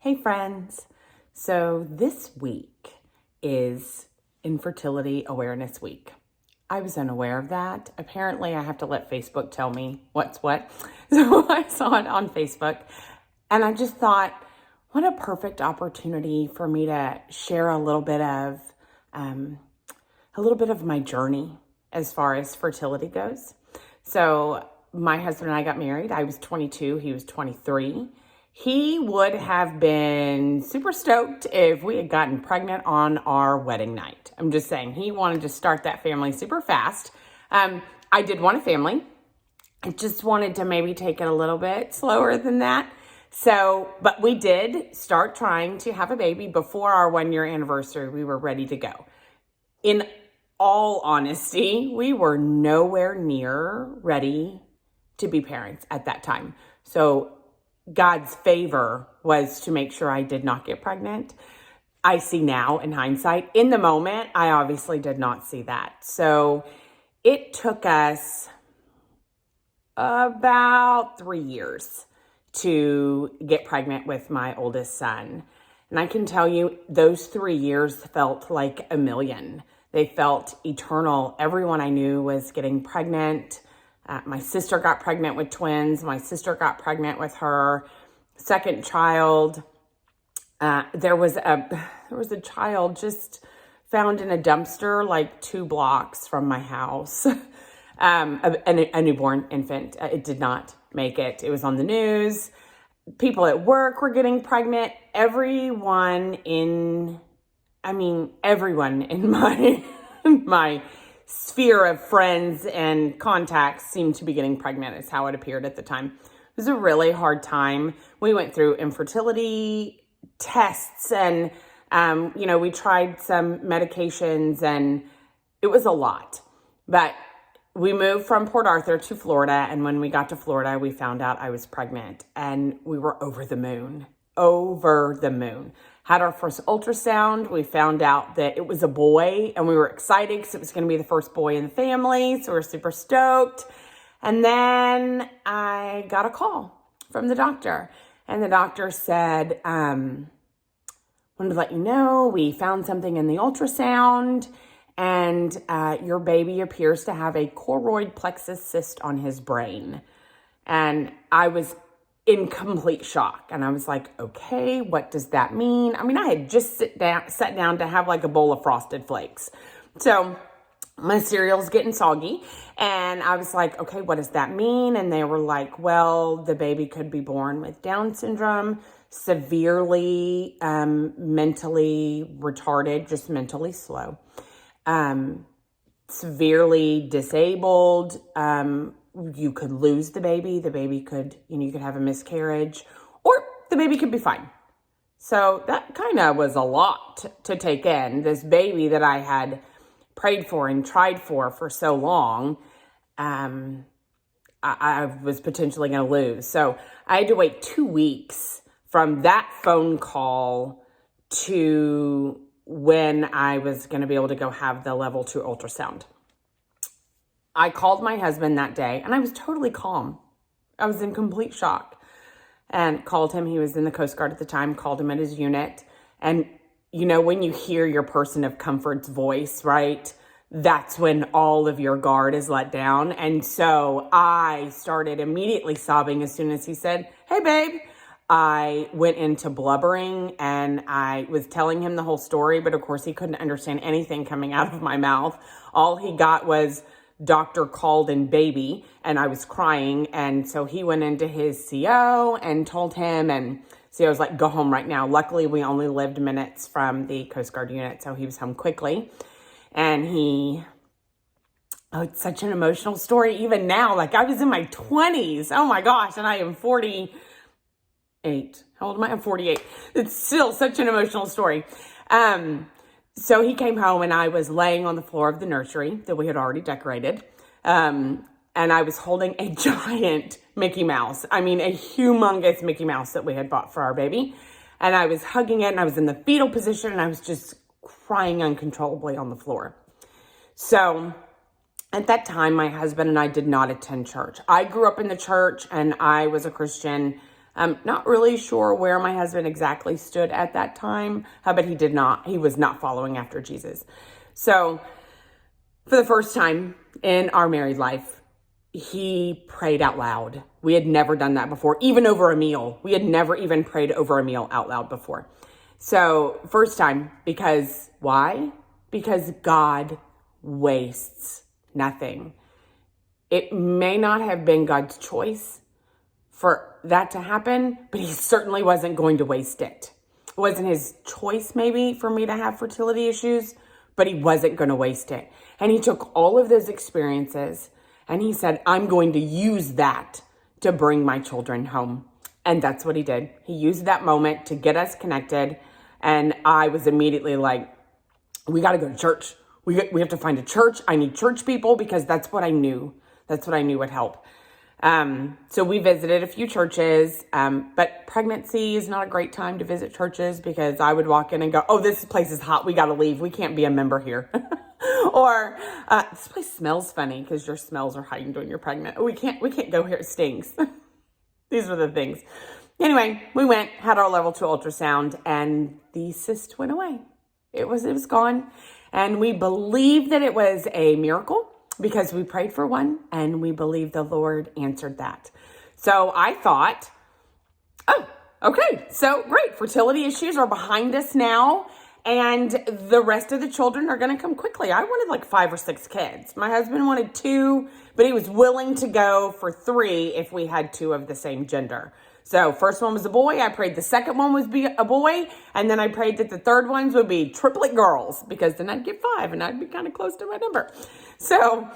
Hey friends. So this week is Infertility Awareness Week. I was unaware of that. Apparently I have to let Facebook tell me what's what. So I saw it on Facebook and I just thought, what a perfect opportunity for me to share a little bit of my journey as far as fertility goes. So my husband and I got married. I was 22, he was 23. He would have been super stoked if we had gotten pregnant on our wedding night. I'm just saying, he wanted to start that family super fast. I did want a family. I just wanted to maybe take it a little bit slower than that. But we did start trying to have a baby before our 1-year anniversary. We were ready to go. In all honesty, we were nowhere near ready to be parents at that time. So God's favor was to make sure I did not get pregnant. I see now in hindsight. In the moment, I obviously did not see that. So it took us about 3 years to get pregnant with my oldest son. And I can tell you, those 3 years felt like a million. They felt eternal. Everyone I knew was getting pregnant. My sister got pregnant with twins. My sister got pregnant with her second child. There was a child just found in a dumpster like 2 blocks from my house. A newborn infant. It did not make it. It was on the news. People at work were getting pregnant. Everyone in my sphere of friends and contacts seemed to be getting pregnant, is how it appeared at the time. It was a really hard time. We went through infertility tests and, we tried some medications and it was a lot. But we moved from Port Arthur to Florida. And when we got to Florida, we found out I was pregnant and we were over the moon. Had our first ultrasound. We found out that it was a boy and we were excited because it was going to be the first boy in the family. So we were super stoked. And then I got a call from the doctor and the doctor said, wanted to let you know, we found something in the ultrasound and your baby appears to have a choroid plexus cyst on his brain. And I was in complete shock. And I was like, okay, what does that mean? I had just sat down to have like a bowl of Frosted Flakes. So my cereal's getting soggy. And I was like, okay, what does that mean? And they were like, well, the baby could be born with Down syndrome, severely mentally retarded, just mentally slow, severely disabled, you could lose the baby. The baby could, you could have a miscarriage, or the baby could be fine. So that kind of was a lot to take in. This baby that I had prayed for and tried for so long, I was potentially going to lose. So I had to wait 2 weeks from that phone call to when I was going to be able to go have the level 2 ultrasound. I called my husband that day and I was totally calm. I was in complete shock and called him. He was in the Coast Guard at the time, called him at his unit. And when you hear your person of comfort's voice, right? That's when all of your guard is let down. And so I started immediately sobbing as soon as he said, hey babe. I went into blubbering and I was telling him the whole story, but of course he couldn't understand anything coming out of my mouth. All he got was doctor called and baby, and I was crying. And so he went into his CO and told him, and CO was like, go home right now. Luckily, we only lived minutes from the Coast Guard unit, so he was home quickly. And it's such an emotional story even now. Like, I was in my 20s. Oh my gosh, and I am 48. How old am I? I'm 48. It's still such an emotional story. So he came home and I was laying on the floor of the nursery that we had already decorated. And I was holding a giant Mickey Mouse. A humongous Mickey Mouse that we had bought for our baby. And I was hugging it and I was in the fetal position and I was just crying uncontrollably on the floor. So at that time, my husband and I did not attend church. I grew up in the church and I was a Christian. Not really sure where my husband exactly stood at that time, but he was not following after Jesus. So for the first time in our married life, he prayed out loud. We had never done that before, even over a meal. We had never even prayed over a meal out loud before. So first time, because why? Because God wastes nothing. It may not have been God's choice for that to happen, but he certainly wasn't going to waste it. It wasn't his choice maybe for me to have fertility issues, but he wasn't going to waste it. And he took all of those experiences and he said, I'm going to use that to bring my children home. And that's what he did. He used that moment to get us connected. And I was immediately like, we got to go to church. We have to find a church. I need church people because that's what I knew. That's what I knew would help. So we visited a few churches, but pregnancy is not a great time to visit churches because I would walk in and go, oh, this place is hot. We got to leave. We can't be a member here. Or this place smells funny because your smells are heightened when you're pregnant. We can't go here. It stinks. These were the things. Anyway, we went, had our level 2 ultrasound, and the cyst went away. It was gone. And we believed that it was a miracle because we prayed for one and we believed the Lord answered that. So I thought, oh, okay, so great. Fertility issues are behind us now. And the rest of the children are going to come quickly. I wanted like 5 or 6 kids. My husband wanted 2, but he was willing to go for 3 if we had 2 of the same gender. So first one was a boy. I prayed the second one would be a boy. And then I prayed that the third ones would be triplet girls because then I'd get 5 and I'd be kind of close to my number. So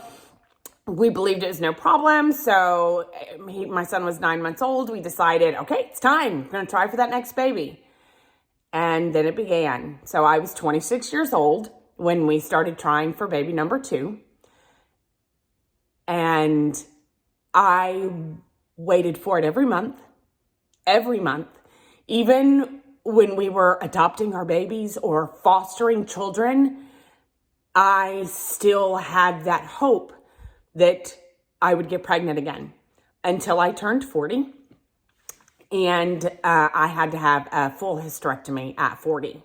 we believed it was no problem. So my son was 9 months old. We decided, okay, it's time. We're going to try for that next baby. And then it began. So I was 26 years old when we started trying for baby number 2. And I waited for it every month, even when we were adopting our babies or fostering children. I still had that hope that I would get pregnant again until I turned 40. And I had to have a full hysterectomy at 40.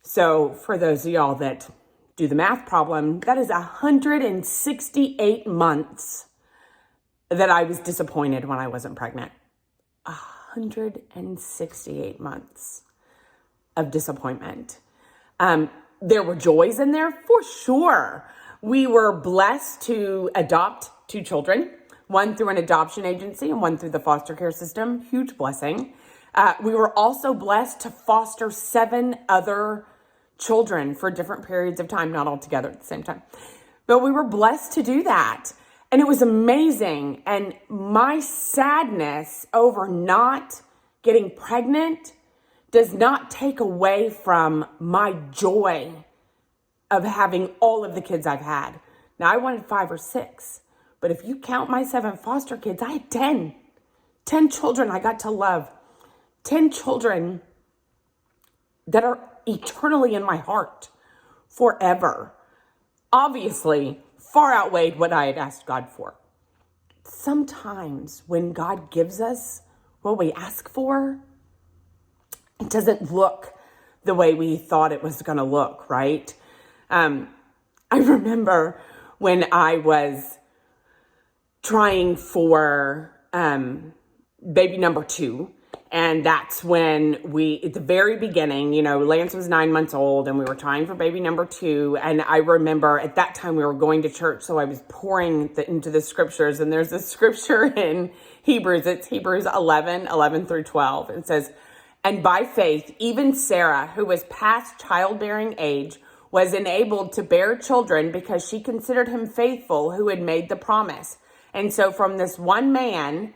So for those of y'all that do the math problem, that is 168 months that I was disappointed when I wasn't pregnant. 168 months of disappointment. There were joys in there for sure. We were blessed to adopt 2 children. One through an adoption agency and one through the foster care system. Huge blessing. We were also blessed to foster 7 other children for different periods of time, not all together at the same time. But we were blessed to do that. And it was amazing. And my sadness over not getting pregnant does not take away from my joy of having all of the kids I've had. Now, I wanted 5 or 6. But if you count my 7 foster kids, I had 10. 10 children I got to love. 10 children that are eternally in my heart forever. Obviously, far outweighed what I had asked God for. Sometimes when God gives us what we ask for, it doesn't look the way we thought it was going to look, right? I remember when I was trying for baby number 2. And that's when at the very beginning, Lance was 9 months old and we were trying for baby number 2. And I remember at that time we were going to church. So I was pouring into the scriptures, and there's a scripture in Hebrews. It's Hebrews 11 through 12. It says, and by faith, even Sarah, who was past childbearing age, was enabled to bear children because she considered him faithful who had made the promise. And so from this one man,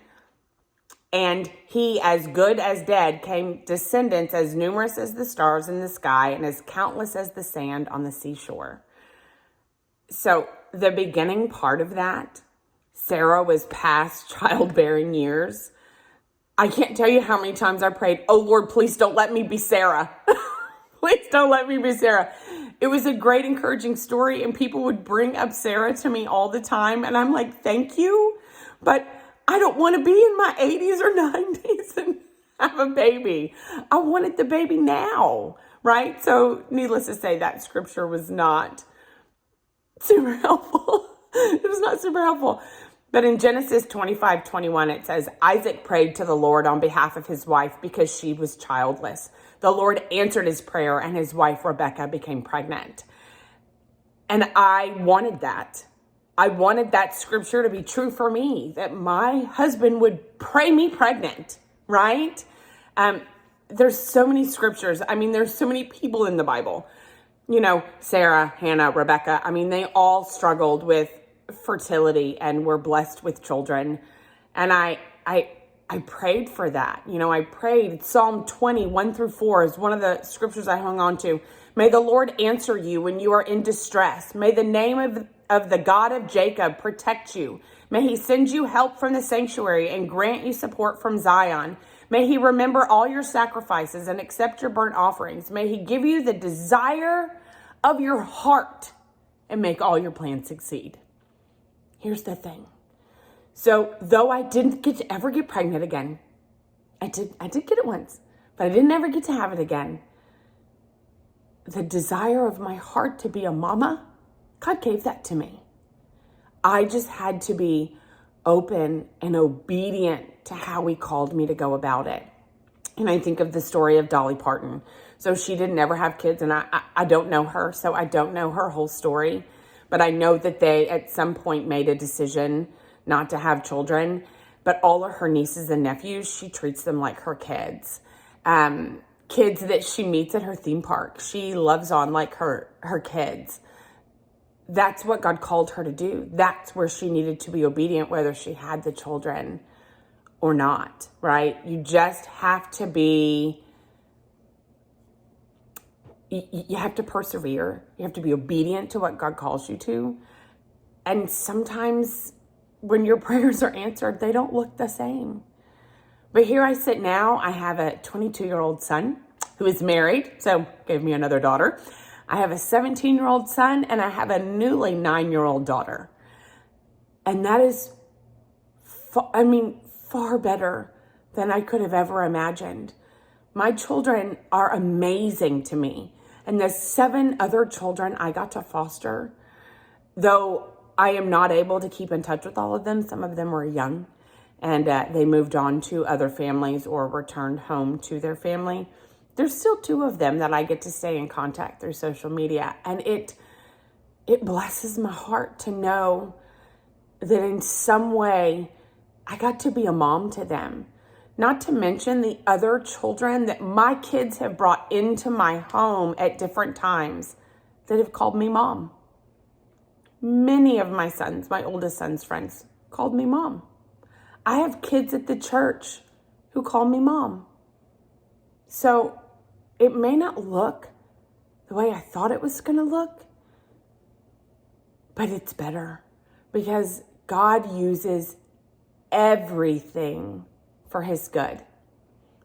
and he as good as dead, came descendants as numerous as the stars in the sky and as countless as the sand on the seashore. So the beginning part of that, Sarah was past childbearing years. I can't tell you how many times I prayed, oh Lord, please don't let me be Sarah. Please don't let me be Sarah. It was a great encouraging story, and people would bring up Sarah to me all the time. And I'm like, thank you. But I don't want to be in my 80s or 90s and have a baby. I wanted the baby now, right? So needless to say, that scripture was not super helpful. It was not super helpful. But in Genesis 25:21, it says, Isaac prayed to the Lord on behalf of his wife because she was childless. The Lord answered his prayer and his wife, Rebecca, became pregnant. And I wanted that. I wanted that scripture to be true for me, that my husband would pray me pregnant, right? There's so many scriptures. I mean, there's so many people in the Bible. You know, Sarah, Hannah, Rebecca. I mean, they all struggled with fertility and were blessed with children. And I prayed for that. You know, I prayed. Psalm 20:1-4 is one of the scriptures I hung on to. May the Lord answer you when you are in distress. May the name of the God of Jacob protect you. May he send you help from the sanctuary and grant you support from Zion. May he remember all your sacrifices and accept your burnt offerings. May he give you the desire of your heart and make all your plans succeed. Here's the thing. So though I didn't ever get pregnant again, I did get it once, but I didn't ever get to have it again. The desire of my heart to be a mama, God gave that to me. I just had to be open and obedient to how he called me to go about it. And I think of the story of Dolly Parton. So she didn't ever have kids, and I don't know her, so I don't know her whole story. But I know that they at some point made a decision not to have children. But all of her nieces and nephews, she treats them like her kids. Kids that she meets at her theme park, she loves on like her kids. That's what God called her to do. That's where she needed to be obedient, whether she had the children or not, right? You just have to be, you have to persevere. You have to be obedient to what God calls you to. And sometimes when your prayers are answered, they don't look the same. But here I sit now. I have a 22-year-old son who is married, so gave me another daughter. I have a 17-year-old son, and I have a newly 9-year-old daughter. And that is, far better than I could have ever imagined. My children are amazing to me. And the 7 other children I got to foster, though I am not able to keep in touch with all of them, some of them were young, and they moved on to other families or returned home to their family. There's still 2 of them that I get to stay in contact through social media. And it blesses my heart to know that in some way I got to be a mom to them. Not to mention the other children that my kids have brought into my home at different times that have called me mom. Many of my sons, my oldest son's friends, called me mom. I have kids at the church who call me mom. So it may not look the way I thought it was going to look, but it's better because God uses everything for his good.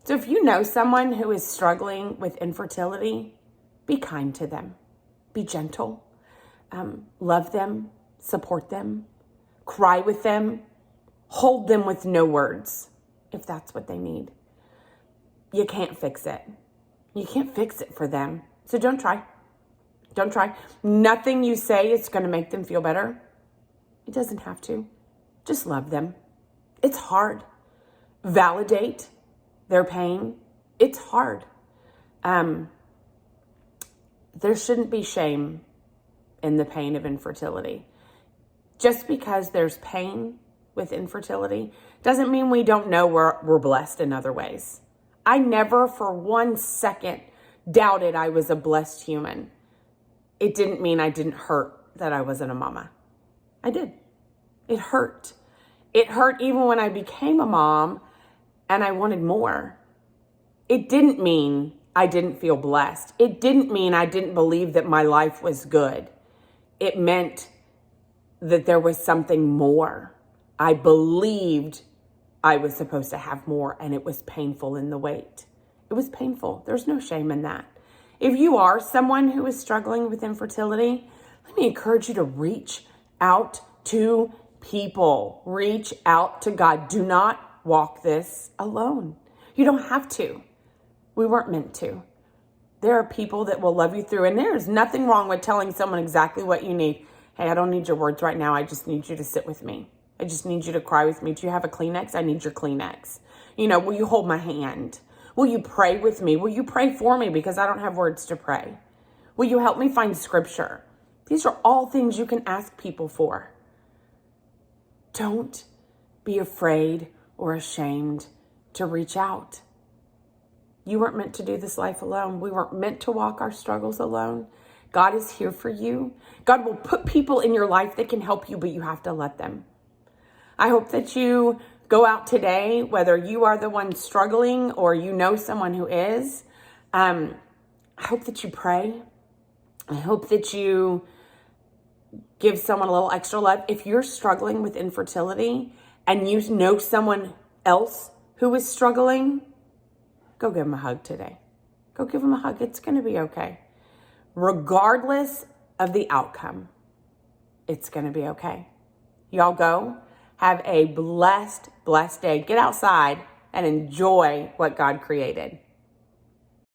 So if you know someone who is struggling with infertility, be kind to them, be gentle, love them, support them, cry with them, hold them with no words if that's what they need. You can't fix it. You can't fix it for them. So don't try. Don't try. Nothing you say is going to make them feel better. It doesn't have to. Just love them. It's hard. Validate their pain. It's hard. There shouldn't be shame in the pain of infertility. Just because there's pain with infertility doesn't mean we don't know we're blessed in other ways. I never for 1 second doubted I was a blessed human. It didn't mean I didn't hurt that I wasn't a mama. I did. It hurt. It hurt even when I became a mom and I wanted more. It didn't mean I didn't feel blessed. It didn't mean I didn't believe that my life was good. It meant that there was something more. I believed I was supposed to have more, and it was painful in the wait. It was painful. There's no shame in that. If you are someone who is struggling with infertility, let me encourage you to reach out to people. Reach out to God. Do not walk this alone. You don't have to. We weren't meant to. There are people that will love you through, and there's nothing wrong with telling someone exactly what you need. Hey, I don't need your words right now. I just need you to sit with me. I just need you to cry with me. Do you have a Kleenex? I need your Kleenex. Will you hold my hand? Will you pray with me? Will you pray for me because I don't have words to pray? Will you help me find scripture? These are all things you can ask people for. Don't be afraid or ashamed to reach out. You weren't meant to do this life alone. We weren't meant to walk our struggles alone. God is here for you. God will put people in your life that can help you, but you have to let them. I hope that you go out today, whether you are the one struggling or you know someone who is. I hope that you pray. I hope that you give someone a little extra love. If you're struggling with infertility and you know someone else who is struggling, go give them a hug today. Go give them a hug. It's going to be okay. Regardless of the outcome, it's going to be okay. Y'all go. Have a blessed day. Get outside and enjoy what God created.